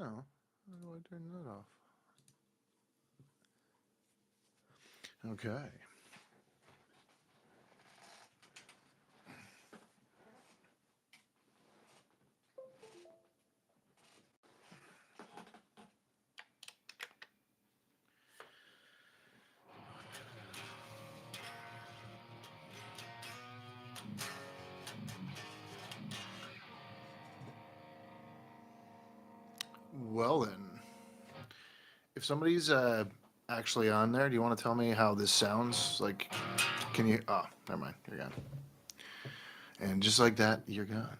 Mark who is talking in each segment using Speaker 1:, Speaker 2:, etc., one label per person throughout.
Speaker 1: Oh, how do I turn that off? Okay. Well then, if somebody's actually on there, do you want to tell me how this sounds? Like, can you? Oh, never mind. You're gone. And just like that, you're gone.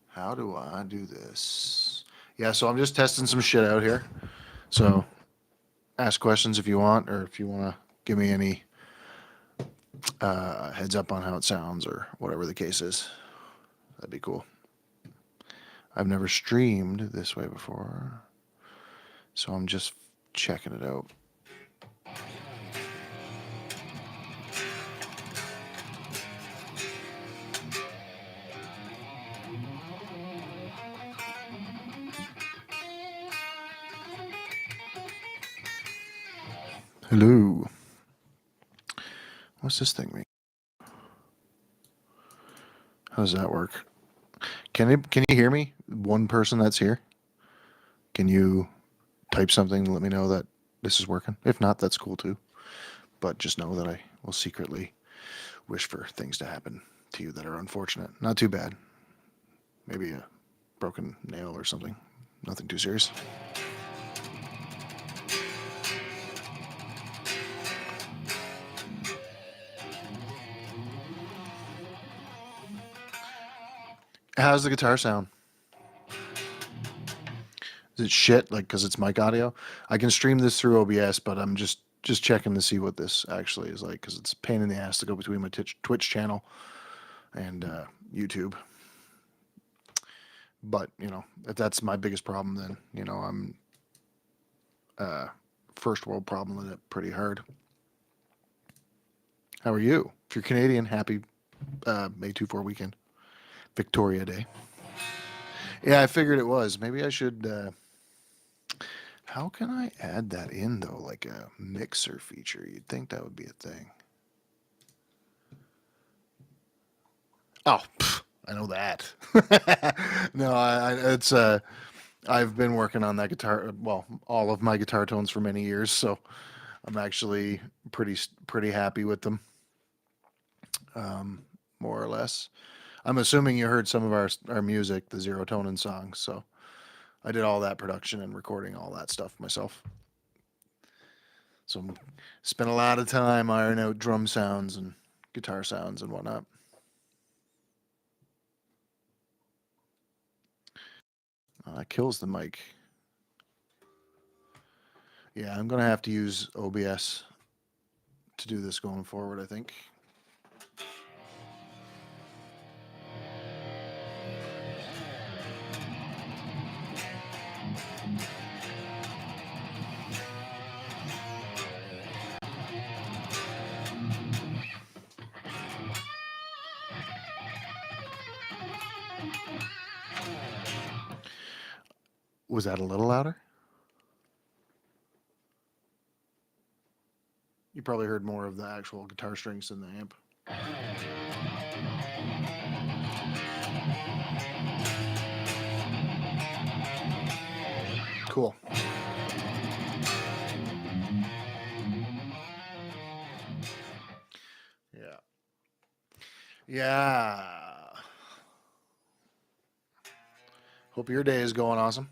Speaker 1: How do I do this? Yeah, so I'm just testing some shit out here. So ask questions if you want, or if you want to give me any heads up on how it sounds, or whatever the case is. That'd be cool. I've never streamed this way before, so I'm just checking it out. Hello. What's this thing mean? How does that work? Can you hear me? One person that's here. Can you type something to let me know that this is working? If not, that's cool too. But just know that I will secretly wish for things to happen to you that are unfortunate. Not too bad. Maybe a broken nail or something. Nothing too serious. How's the guitar sound? Is it shit? Like, because it's mic audio? I can stream this through OBS, but I'm just checking to see what this actually is like, because it's a pain in the ass to go between my Twitch channel and YouTube. But if that's my biggest problem, then I'm first world problem with it pretty hard. How are you? If you're Canadian, happy May 24 weekend, Victoria Day. Yeah, I figured it was. Maybe I should. How can I add that in though? Like a mixer feature? You'd think that would be a thing. Oh, I know that. No, it's I've been working on that guitar. Well, all of my guitar tones for many years, so I'm actually pretty happy with them, more or less. I'm assuming you heard some of our music, the Zerotonin songs. So I did all that production and recording all that stuff myself. So spent a lot of time ironing out drum sounds and guitar sounds and whatnot. That kills the mic. Yeah, I'm gonna have to use OBS to do this going forward, I think. Was that a little louder? You probably heard more of the actual guitar strings than the amp. Cool. Yeah. Yeah. Hope your day is going awesome.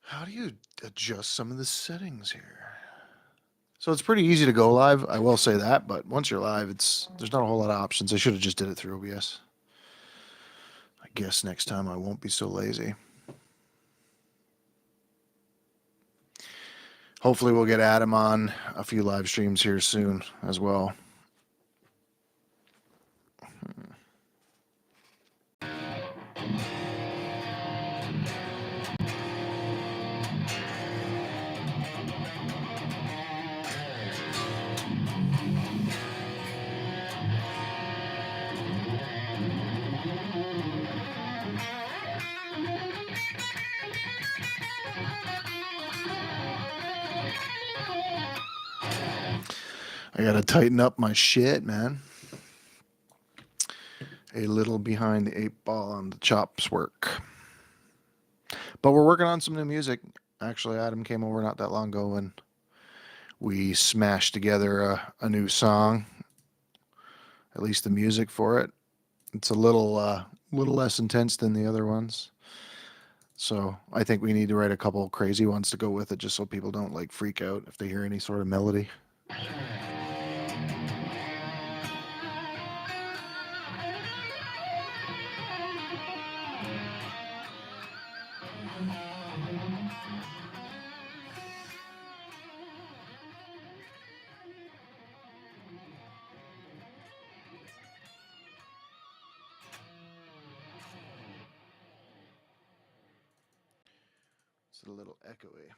Speaker 1: How do you adjust some of the settings here? So it's pretty easy to go live, I will say that, but once you're live, there's not a whole lot of options. I should have just did it through OBS. I guess next time I won't be so lazy. Hopefully we'll get Adam on a few live streams here soon as well. I gotta tighten up my shit, man. A little behind the eight ball on the chops work. But we're working on some new music. Actually, Adam came over not that long ago and we smashed together a new song, at least the music for it. It's a little less intense than the other ones. So I think we need to write a couple crazy ones to go with it, just so people don't like freak out if they hear any sort of melody. It's a little echoey.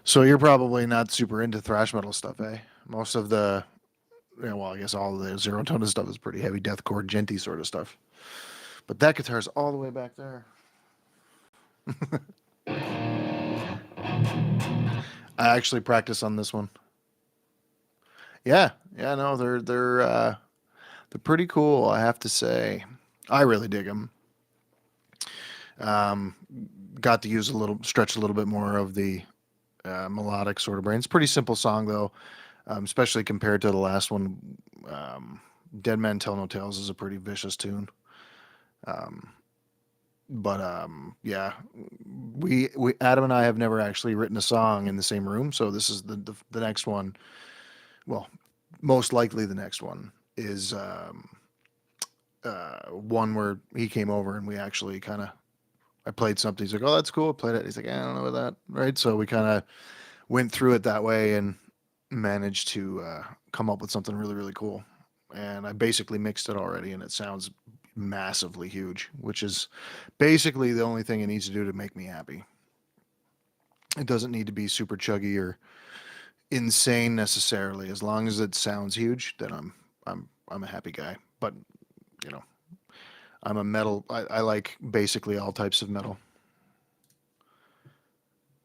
Speaker 1: So you're probably not super into thrash metal stuff, eh? Most of the, yeah, well, I guess all of the Zerotonin stuff is pretty heavy deathcore, genty sort of stuff. But that guitar's all the way back there. I actually practice on this one. Yeah, yeah, no, they're pretty cool, I have to say. I really dig them. Um, got to use stretch a little bit more of the melodic sort of brain. It's a pretty simple song though, especially compared to the last one. Um, Dead Man Tell No Tales is a pretty vicious tune. Um, but yeah, we Adam and I have never actually written a song in the same room, so this is the next one. Well, most likely the next one is one where he came over and we actually kind of I played something. He's like, "Oh, that's cool." I played it. He's like, "I don't know about that." Right. So we kind of went through it that way and managed to come up with something really, really cool. And I basically mixed it already, and it sounds massively huge, which is basically the only thing it needs to do to make me happy. It doesn't need to be super chuggy or insane necessarily. As long as it sounds huge, then I'm a happy guy. But you know, I'm a metal. I like basically all types of metal.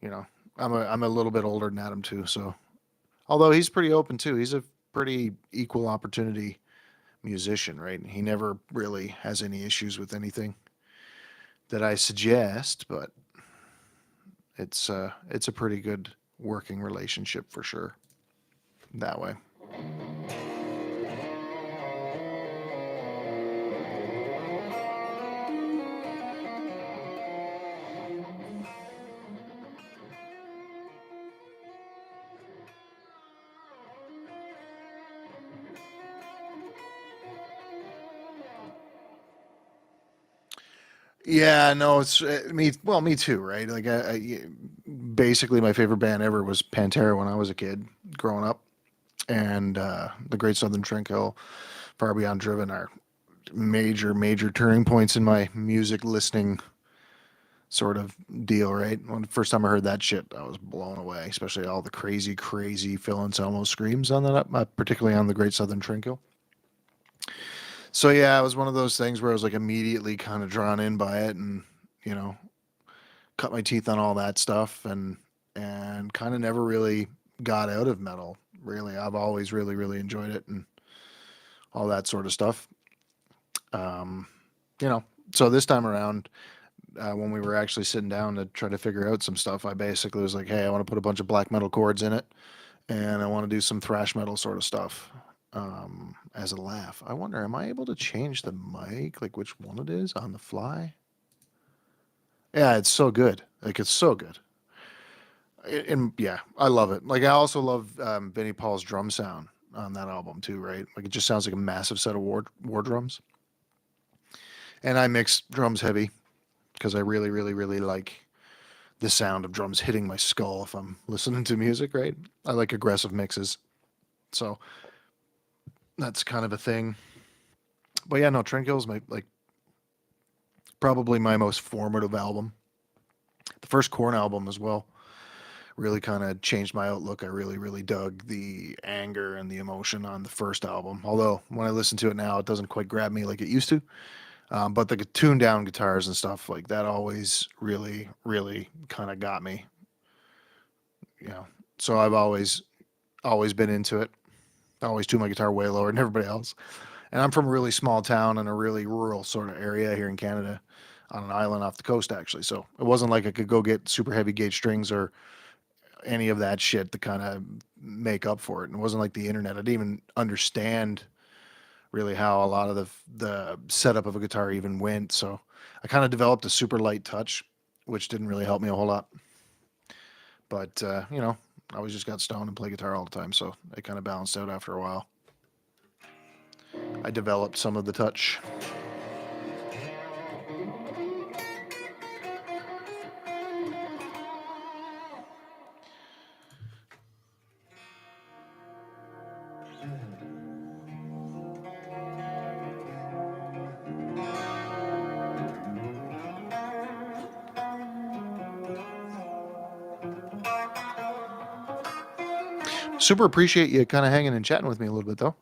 Speaker 1: You know, I'm a little bit older than Adam too, so although he's pretty open too, he's a pretty equal opportunity musician, right? He never really has any issues with anything that I suggest, but it's a pretty good working relationship for sure that way. Yeah, no, it's me. Well, me too, right? Like, basically my favorite band ever was Pantera when I was a kid, growing up, and the Great Southern Trendkill, Far Beyond Driven are major turning points in my music listening sort of deal, right? When the first time I heard that shit, I was blown away, especially all the crazy Phil Anselmo screams on that, particularly on the Great Southern Trendkill. So yeah, it was one of those things where I was like immediately kind of drawn in by it, and you know, cut my teeth on all that stuff, and kind of never really got out of metal. Really, I've always really enjoyed it and all that sort of stuff. Um, you know, so this time around, when we were actually sitting down to try to figure out some stuff, I basically was like, "Hey, I want to put a bunch of black metal chords in it, and I want to do some thrash metal sort of stuff." As a laugh, I wonder, am I able to change the mic, like which one it is on the fly? Yeah, it's so good. Like it's so good. And yeah, I love it. Like I also love Vinnie Paul's drum sound on that album too, right? Like it just sounds like a massive set of war drums. And I mix drums heavy because I really like the sound of drums hitting my skull if I'm listening to music, right? I like aggressive mixes. So that's kind of a thing. But yeah, no, Trent Gill's my like Probably my most formative album. The first Korn album as well really kind of changed my outlook. I really, really dug the anger and the emotion on the first album. Although when I listen to it now, it doesn't quite grab me like it used to. But the tuned down guitars and stuff like that always really, really kind of got me. You know, so I've always been into it. I always tune my guitar way lower than everybody else. And I'm from a really small town in a really rural sort of area here in Canada, on an island off the coast actually. So it wasn't like I could go get super heavy gauge strings or any of that shit to kind of make up for it. And it wasn't like the internet. I didn't even understand really how a lot of the setup of a guitar even went. So I kind of developed a super light touch, which didn't really help me a whole lot. But I always just got stoned and play guitar all the time, so it kind of balanced out after a while. I developed some of the touch. Super appreciate you kind of hanging and chatting with me a little bit though.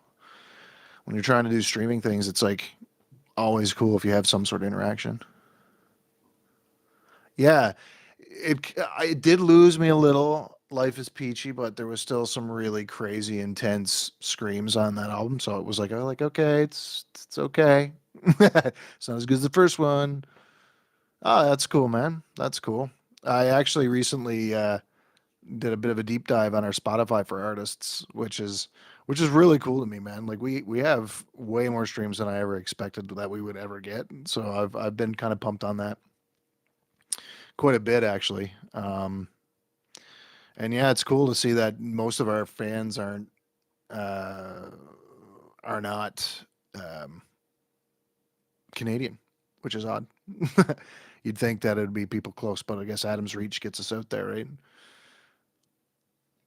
Speaker 1: When you're trying to do streaming things, it's like always cool if you have some sort of interaction. Yeah, it did lose me a little. Life is peachy, but there was still some really crazy, intense screams on that album. So it was like, oh, like okay, it's okay. It's not as good as the first one. Oh, that's cool, man. That's cool. I actually recently did a bit of a deep dive on our Spotify for artists, which is really cool to me, man. Like we have way more streams than I ever expected that we would ever get. So I've been kind of pumped on that quite a bit actually. And yeah, it's cool to see that most of our fans uh, are not um, Canadian, which is odd. You'd think that it'd be people close, but I guess Adam's Reach gets us out there, right?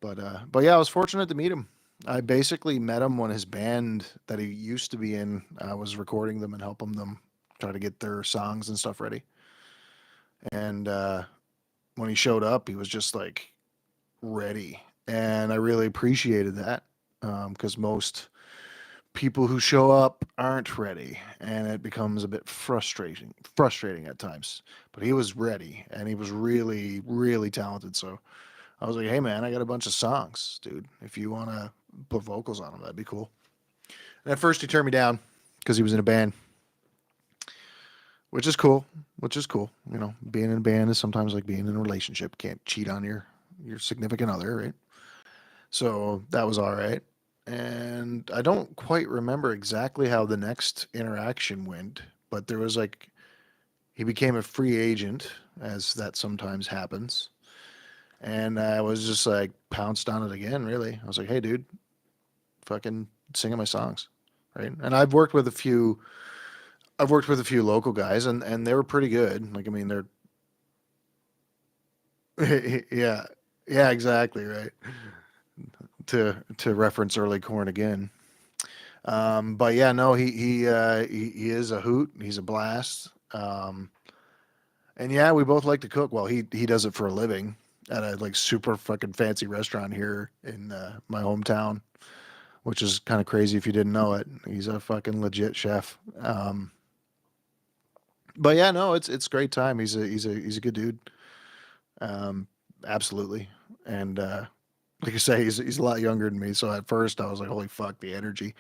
Speaker 1: But yeah, I was fortunate to meet him. I basically met him when his band that he used to be in was recording them and helping them try to get their songs and stuff ready. And when he showed up, he was just like ready, and I really appreciated that because most people who show up aren't ready, and it becomes a bit frustrating at times. But he was ready, and he was really, really talented. So I was like, "Hey, man, I got a bunch of songs, dude. If you want to put vocals on them, that'd be cool." And at first, he turned me down because he was in a band, which is cool. Which is cool. You know, being in a band is sometimes like being in a relationship. Can't cheat on your significant other, right? So that was all right. And I don't quite remember exactly how the next interaction went, but there was like he became a free agent, as that sometimes happens. And I was just like pounced on it again, really. I was like, hey, dude, fucking singing my songs. Right. And I've worked with a few local guys and they were pretty good. Like, I mean, they're, yeah, yeah, exactly. Right. To reference early corn again. But yeah, no, he is a hoot. He's a blast. And yeah, we both like to cook. Well, he does it for a living at a like super fucking fancy restaurant here in my hometown, which is kind of crazy if you didn't know it. He's a fucking legit chef. But yeah, no, it's a great time. He's a good dude. Um, absolutely. And like I say, he's a lot younger than me. So at first I was like, holy fuck, the energy.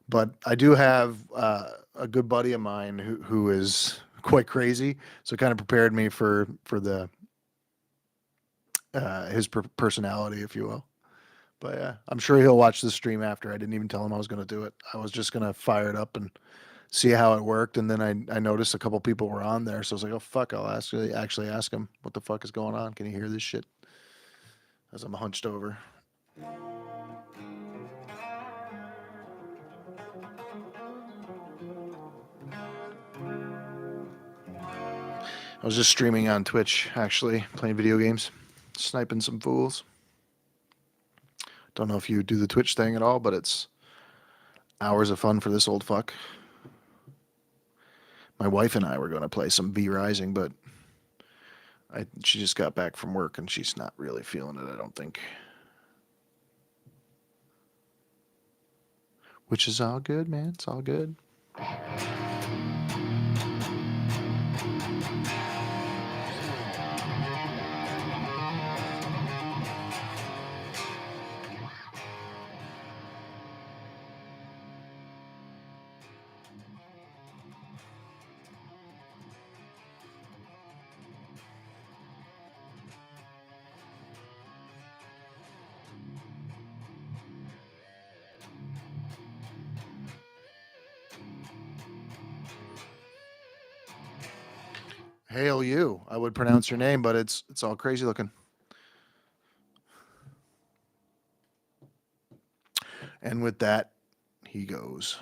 Speaker 1: But I do have a good buddy of mine who is quite crazy, so it kind of prepared me for the his personality, if you will. But yeah, I'm sure he'll watch the stream after. I didn't even tell him I was going to do it. I was just going to fire it up and see how it worked, and then I noticed a couple people were on there, so I was like, oh fuck, I'll actually ask him what the fuck is going on. Can you hear this shit? As I'm hunched over. I was just streaming on Twitch, actually, playing video games, sniping some fools. Don't know if you do the Twitch thing at all, but it's hours of fun for this old fuck. My wife and I were going to play some V Rising, but she just got back from work and she's not really feeling it, I don't think. Which is all good, man. It's all good. Hail you. I would pronounce your name, but it's all crazy looking. And with that, he goes.